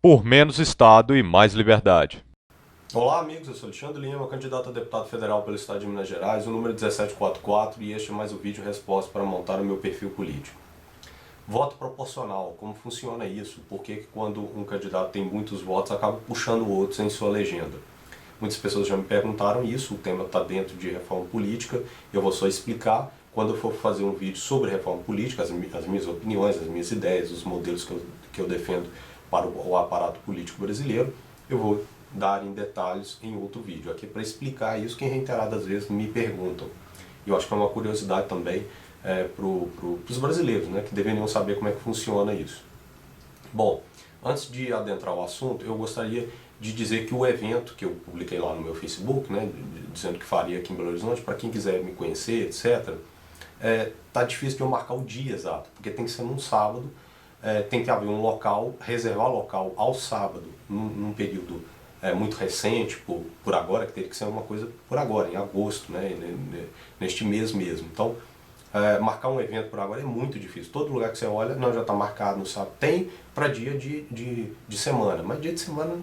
Por menos Estado e mais liberdade. Olá, amigos. Eu sou Alexandre Lima, candidato a deputado federal pelo estado de Minas Gerais, o número 1744, e este é mais um vídeo resposta para montar o meu perfil político. Voto proporcional, como funciona isso? Por que quando um candidato tem muitos votos acaba puxando outros em sua legenda? Muitas pessoas já me perguntaram isso, o tema está dentro de reforma política, eu vou só explicar. Quando eu for fazer um vídeo sobre reforma política, as minhas opiniões, as minhas ideias, os modelos que eu defendo para o aparato político brasileiro, eu vou dar em detalhes em outro vídeo. Aqui para explicar isso que reiteradas vezes me perguntam. E eu acho que é uma curiosidade também para os brasileiros, né, que deveriam saber como é que funciona isso. Bom, antes de adentrar o assunto, eu gostaria de dizer que o evento que eu publiquei lá no meu Facebook, né, dizendo que faria aqui em Belo Horizonte, para quem quiser me conhecer, etc., tá difícil de eu marcar o dia exato, porque tem que ser num sábado, tem que haver um local, reservar local ao sábado, num período muito recente, por agora, que teria que ser uma coisa por agora, em agosto, né, neste mês mesmo. Então, marcar um evento por agora é muito difícil. Todo lugar que você olha, não, já está marcado no sábado. Tem para dia de semana, mas dia de semana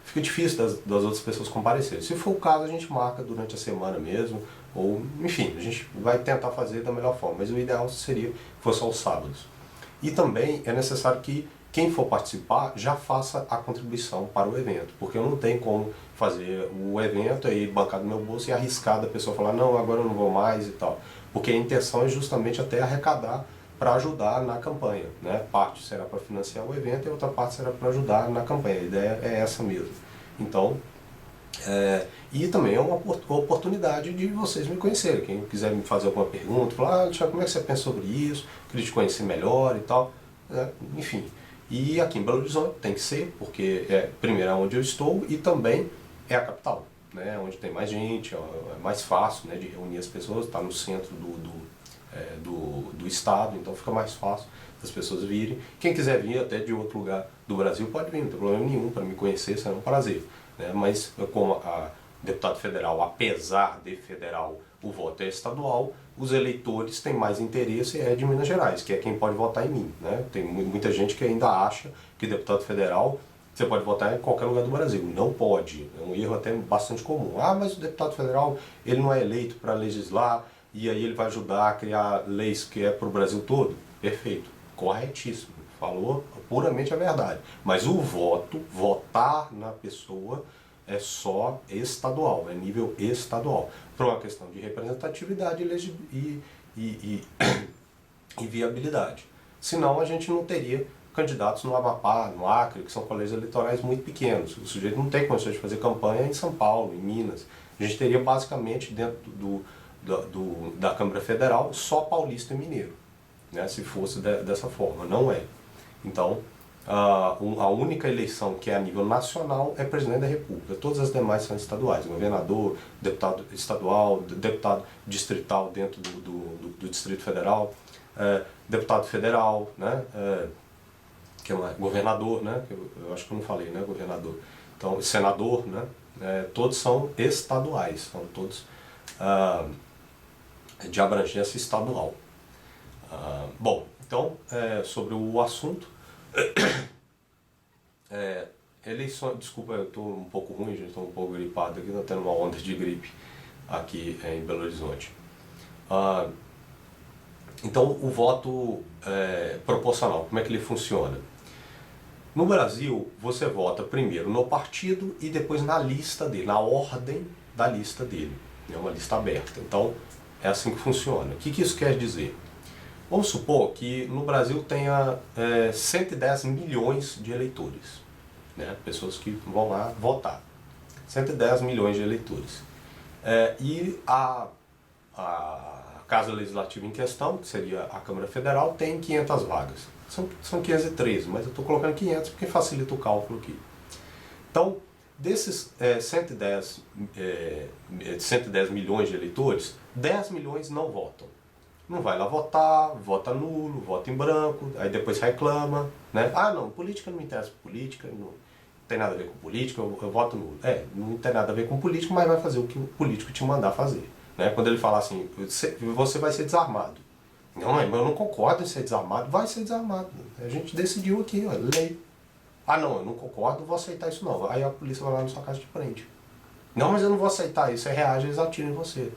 fica difícil das outras pessoas comparecerem. Se for o caso, a gente marca durante a semana mesmo, ou enfim, a gente vai tentar fazer da melhor forma, mas o ideal seria que fosse aos sábados. E também é necessário que quem for participar já faça a contribuição para o evento, porque eu não tenho como fazer o evento aí bancar do meu bolso e arriscar da pessoa falar não, agora eu não vou mais e tal, porque a intenção é justamente até arrecadar para ajudar na campanha, né? Parte será para financiar o evento e outra parte será para ajudar na campanha. A ideia é essa mesmo. Então, e também é uma oportunidade de vocês me conhecerem. Quem quiser me fazer alguma pergunta, falar, Tiago, como é que você pensa sobre isso? Queria te conhecer melhor e tal. Enfim. E aqui em Belo Horizonte tem que ser, porque primeiro é onde eu estou e também é a capital, né? Onde tem mais gente, é mais fácil, né, de reunir as pessoas, está no centro do estado, então fica mais fácil das pessoas virem. Quem quiser vir até de outro lugar do Brasil pode vir, não tem problema nenhum, para me conhecer será um prazer. Né? Mas como a deputado federal, apesar de federal, o voto é estadual, os eleitores têm mais interesse de Minas Gerais, que é quem pode votar em mim. Né? Tem muita gente que ainda acha que deputado federal você pode votar em qualquer lugar do Brasil. Não pode. É um erro até bastante comum. Ah, mas o deputado federal ele não é eleito para legislar e aí ele vai ajudar a criar leis que é para o Brasil todo? Perfeito. Corretíssimo. Falou puramente a verdade. Mas o voto, votar na pessoa, é só estadual, é nível estadual. Por uma questão de representatividade e viabilidade. Senão a gente não teria candidatos no Amapá, no Acre, que são colégios eleitorais muito pequenos. O sujeito não tem condições de fazer campanha em São Paulo, em Minas. A gente teria basicamente dentro da Câmara Federal só paulista e mineiro, né, se fosse dessa forma. Não é. Então, a única eleição que é a nível nacional é presidente da República. Todas as demais são estaduais. Governador, deputado estadual, deputado distrital dentro do Distrito Federal, deputado federal, né, que é governador, né, eu acho que eu não falei, né, governador. Então, senador, né, todos são estaduais, são todos de abrangência estadual. Bom, então, sobre o assunto, eleições, desculpa, eu estou um pouco ruim, gente, estou um pouco gripado aqui, estou tendo uma onda de gripe aqui em Belo Horizonte. Então, o voto proporcional, como é que ele funciona? No Brasil, você vota primeiro no partido e depois na lista dele, na ordem da lista dele. É uma lista aberta. Então, é assim que funciona. O que isso quer dizer? Vamos supor que no Brasil tenha 110 milhões de eleitores, né? Pessoas que vão lá votar. 110 milhões de eleitores. E a Casa Legislativa em questão, que seria a Câmara Federal, tem 500 vagas. São 513, mas eu estou colocando 500 porque facilita o cálculo aqui. Então, desses 110 milhões de eleitores, 10 milhões não votam. Não vai lá votar, vota nulo, vota em branco, aí depois reclama, né? Ah, não, política não me interessa por política, não tem nada a ver com política, eu voto nulo. Não tem nada a ver com política, mas vai fazer o que o político te mandar fazer. Né? Quando ele fala assim, você vai ser desarmado. Não, mas eu não concordo em ser desarmado, vai ser desarmado. A gente decidiu aqui, ó, lei. Ah não, eu não concordo, não vou aceitar isso não. Aí a polícia vai lá na sua casa e te prende. Não, mas eu não vou aceitar isso. Você reage, eles atiram em você.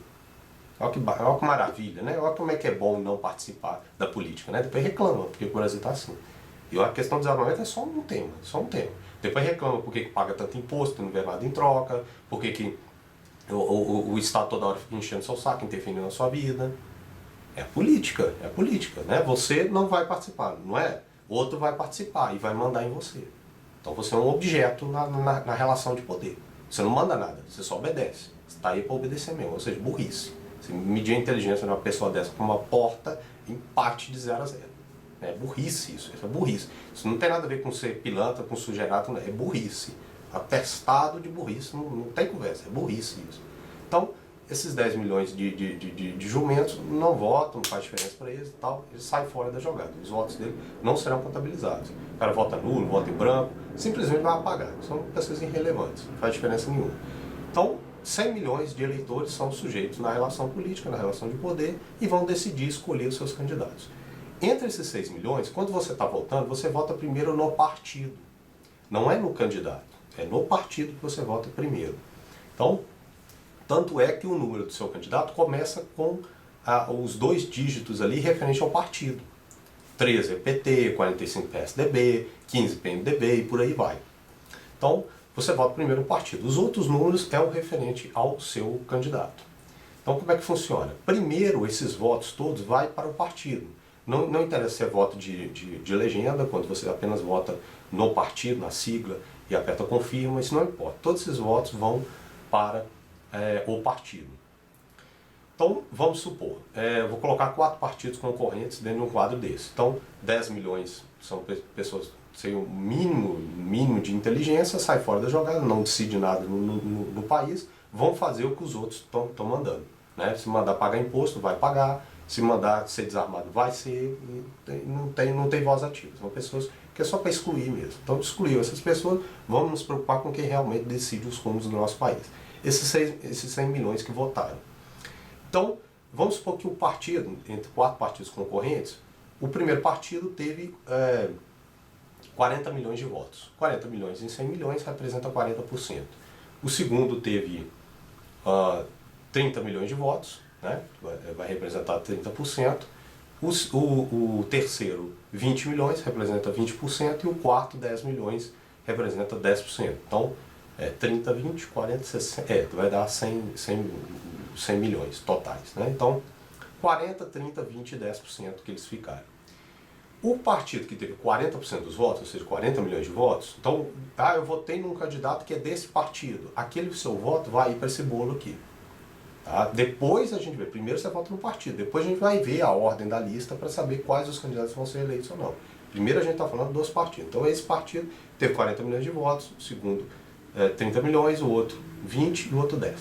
Olha que maravilha, né? Olha como é que é bom não participar da política, né? Depois reclama, porque o Brasil está assim. E a questão do desarmamento é só um tema, só um tema. Depois reclama por que paga tanto imposto, não vê nada em troca, por que o Estado toda hora fica enchendo seu saco, interferindo na sua vida. É política, né? Você não vai participar, não é? Outro vai participar e vai mandar em você. Então você é um objeto na relação de poder. Você não manda nada, você só obedece. Você está aí para obedecer mesmo, ou seja, burrice. Você medir a inteligência de uma pessoa dessa com uma porta, empate de 0 a 0. É burrice isso é burrice. Isso não tem nada a ver com ser pilantra, com sujeirato, é burrice. Atestado de burrice, não tem conversa, é burrice isso. Então, esses 10 milhões de jumentos não votam, não faz diferença para eles e tal, eles saem fora da jogada. Os votos dele não serão contabilizados. O cara vota nulo, vota em branco, simplesmente vai apagar. São pessoas irrelevantes, não faz diferença nenhuma. Então, 100 milhões de eleitores são sujeitos na relação política, na relação de poder, e vão decidir escolher os seus candidatos. Entre esses 6 milhões, quando você está votando, você vota primeiro no partido. Não é no candidato, é no partido que você vota primeiro. Então, tanto é que o número do seu candidato começa com os 2 dígitos ali referente ao partido. 13 é PT, 45 PSDB, 15 PMDB e por aí vai. Então, você vota primeiro no partido. Os outros números é o referente ao seu candidato. Então, como é que funciona? Primeiro, esses votos todos vai para o partido. Não interessa se é voto de legenda, quando você apenas vota no partido, na sigla, e aperta confirma, isso não importa. Todos esses votos vão para o partido. Então, vamos supor, eu vou colocar 4 partidos concorrentes dentro de um quadro desse. Então, 10 milhões são pessoas sem o mínimo de inteligência, sai fora da jogada, não decide nada no país, vão fazer o que os outros estão mandando. Né? Se mandar pagar imposto, vai pagar. Se mandar ser desarmado, vai ser. Não tem voz ativa. São pessoas que é só para excluir mesmo. Então, excluiu essas pessoas, vamos nos preocupar com quem realmente decide os rumos do nosso país. Esses 100 milhões que votaram. Então, vamos supor que o partido, entre 4 partidos concorrentes, o primeiro partido teve 40 milhões de votos. 40 milhões em 100 milhões representa 40%. O segundo teve 30 milhões de votos, né? Vai representar 30%. O terceiro, 20 milhões, representa 20%. E o quarto, 10 milhões, representa 10%. Então, 30, 20, 40, 60, vai dar 100 milhões totais. Né? Então, 40, 30, 20 e 10% que eles ficaram. O partido que teve 40% dos votos, ou seja, 40 milhões de votos, então, eu votei num candidato que é desse partido. Aquele seu voto vai ir para esse bolo aqui. Tá? Depois a gente vê, primeiro você vota no partido, depois a gente vai ver a ordem da lista para saber quais os candidatos vão ser eleitos ou não. Primeiro a gente está falando dos partidos. Então esse partido teve 40 milhões de votos, o segundo 30 milhões, o outro 20 e o outro 10.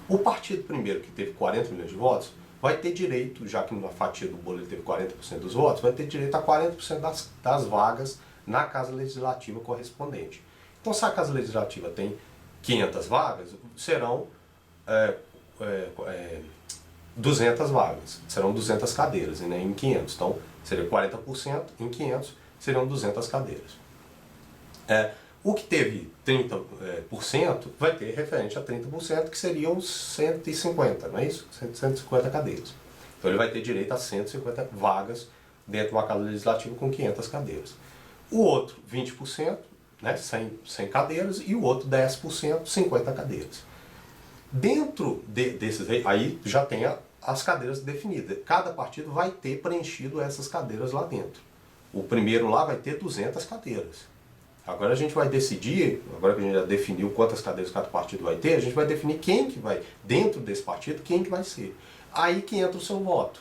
O partido primeiro que teve 40 milhões de votos vai ter direito, já que na fatia do bolo ele teve 40% dos votos, vai ter direito a 40% das vagas na Casa Legislativa correspondente. Então se a Casa Legislativa tem 500 vagas, serão 200 vagas, serão 200 cadeiras, e nem em 500. Então, seria 40%, em 500 seriam 200 cadeiras. O que teve 30% vai ter referente a 30%, que seriam 150, não é isso? 150 cadeiras. Então, ele vai ter direito a 150 vagas dentro de uma Casa Legislativa com 500 cadeiras. O outro, 20%, né, 100 cadeiras, e o outro, 10%, 50 cadeiras. Dentro desses aí já tem as cadeiras definidas. Cada partido vai ter preenchido essas cadeiras lá dentro. O primeiro lá vai ter 200 cadeiras. Agora a gente vai decidir, agora que a gente já definiu quantas cadeiras cada partido vai ter, a gente vai definir quem que vai, dentro desse partido, quem que vai ser. Aí que entra o seu voto.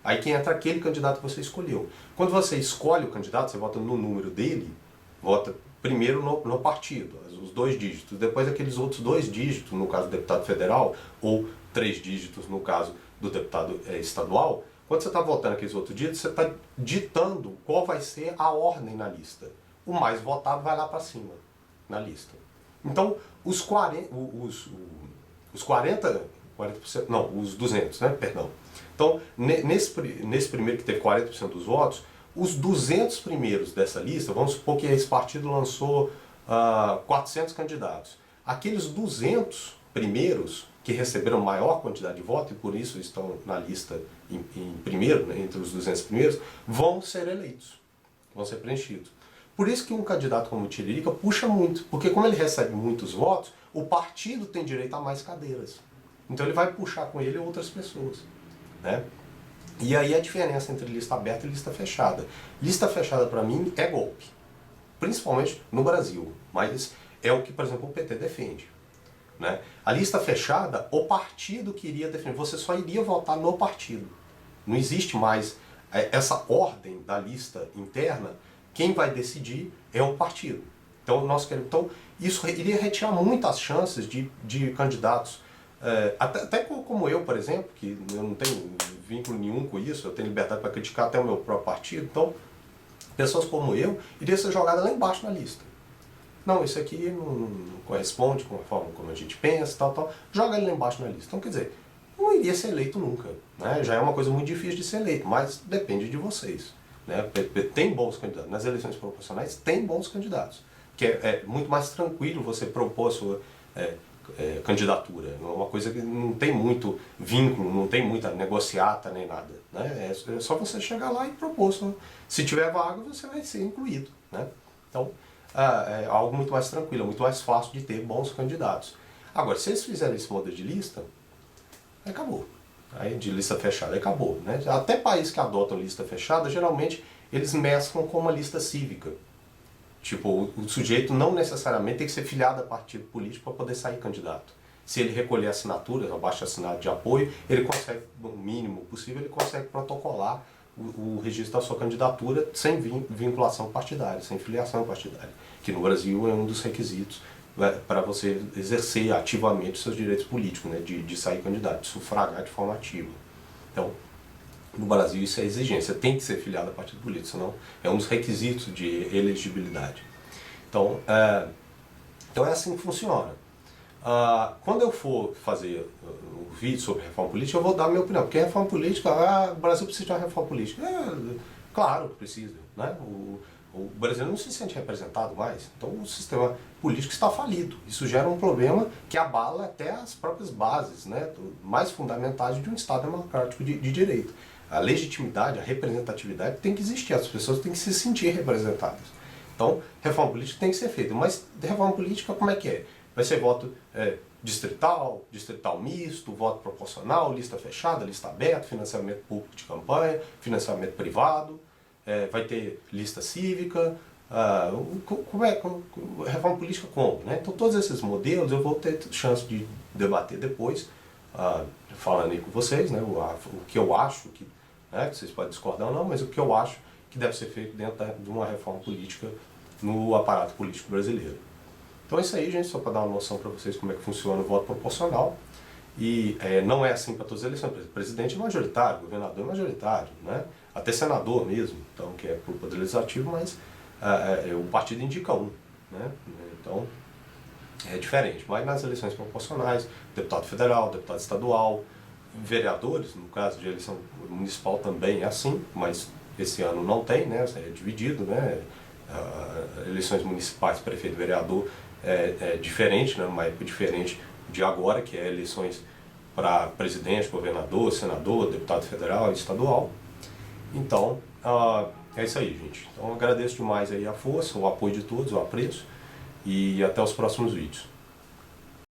Aí que entra aquele candidato que você escolheu. Quando você escolhe o candidato, você vota no número dele, vota primeiro no partido, os 2 dígitos, depois aqueles outros 2 dígitos, no caso do deputado federal, ou 3 dígitos no caso do deputado estadual. Quando você está votando aqueles outros dígitos, você está ditando qual vai ser a ordem na lista. O mais votado vai lá para cima, na lista. Então, os 200, né, perdão. Então, nesse primeiro que teve 40% dos votos, os 200 primeiros dessa lista, vamos supor que esse partido lançou 400 candidatos. Aqueles 200 primeiros que receberam maior quantidade de votos, e por isso estão na lista em primeiro, né, entre os 200 primeiros, vão ser eleitos, vão ser preenchidos. Por isso que um candidato como o Tiririca puxa muito, porque como ele recebe muitos votos, o partido tem direito a mais cadeiras. Então ele vai puxar com ele outras pessoas, né? E aí a diferença entre lista aberta e lista fechada. Lista fechada para mim é golpe, principalmente no Brasil, mas é o que, por exemplo, o PT defende. Né? A lista fechada, o partido que iria defender, você só iria votar no partido. Não existe mais essa ordem da lista interna, quem vai decidir é o partido. Então isso iria retirar muitas chances de candidatos, até como eu, por exemplo, que eu não tenho vínculo nenhum com isso, eu tenho liberdade para criticar até o meu próprio partido, então pessoas como eu iriam ser jogadas lá embaixo na lista. Não, isso aqui não corresponde com a forma como a gente pensa, tal, joga ele lá embaixo na lista. Então, quer dizer, não iria ser eleito nunca, né? Já é uma coisa muito difícil de ser eleito, mas depende de vocês, né? Tem bons candidatos, nas eleições proporcionais tem bons candidatos, que é muito mais tranquilo você propor a sua candidatura, é uma coisa que não tem muito vínculo, não tem muita negociata nem nada, né? É só você chegar lá e propor, se tiver vaga você vai ser incluído, né? Então, é algo muito mais tranquilo, muito mais fácil de ter bons candidatos. Agora, se eles fizerem esse modelo de lista, acabou. Aí, de lista fechada, acabou. Né? Até países que adotam lista fechada, geralmente eles mesclam com uma lista cívica. Tipo, o sujeito não necessariamente tem que ser filiado a partido político para poder sair candidato. Se ele recolher assinaturas, abaixo assinado de apoio, ele consegue, no mínimo possível, ele consegue protocolar o registro da sua candidatura sem vinculação partidária, sem filiação partidária, que no Brasil é um dos requisitos para você exercer ativamente os seus direitos políticos, né, de sair candidato, de sufragar de forma ativa. Então, no Brasil isso é exigência, tem que ser filiado a partido político, senão é um dos requisitos de elegibilidade. Então é assim que funciona. Quando eu for fazer um vídeo sobre reforma política, eu vou dar a minha opinião, porque a reforma política, o Brasil precisa de uma reforma política. Claro que precisa, né? O brasileiro não se sente representado mais, então o sistema político está falido. Isso gera um problema que abala até as próprias bases, né, mais fundamentais de um Estado democrático de direito. A legitimidade, a representatividade tem que existir, as pessoas têm que se sentir representadas. Então, reforma política tem que ser feita, mas reforma política como é que é? Vai ser voto distrital misto, voto proporcional, lista fechada, lista aberta, financiamento público de campanha, financiamento privado, vai ter lista cívica, reforma política como? Né? Então todos esses modelos eu vou ter chance de debater depois, falando aí com vocês, né, o que eu acho, que vocês podem discordar ou não, mas o que eu acho que deve ser feito dentro de uma reforma política no aparato político brasileiro. Então é isso aí, gente, só para dar uma noção para vocês como é que funciona o voto proporcional. E não é assim para todas as eleições. Presidente é majoritário, governador é majoritário, né? Até senador mesmo, então, que é por poder legislativo, mas o partido indica um. Né? Então é diferente. Mas nas eleições proporcionais, deputado federal, deputado estadual, vereadores, no caso de eleição municipal também é assim, mas esse ano não tem, né? É dividido, né? Eleições municipais, prefeito e vereador é diferente, né? Uma época diferente de agora, que é eleições para presidente, governador, senador, deputado federal e estadual. Então, é isso aí, gente. Então, agradeço demais aí a força, o apoio de todos, o apreço, e até os próximos vídeos.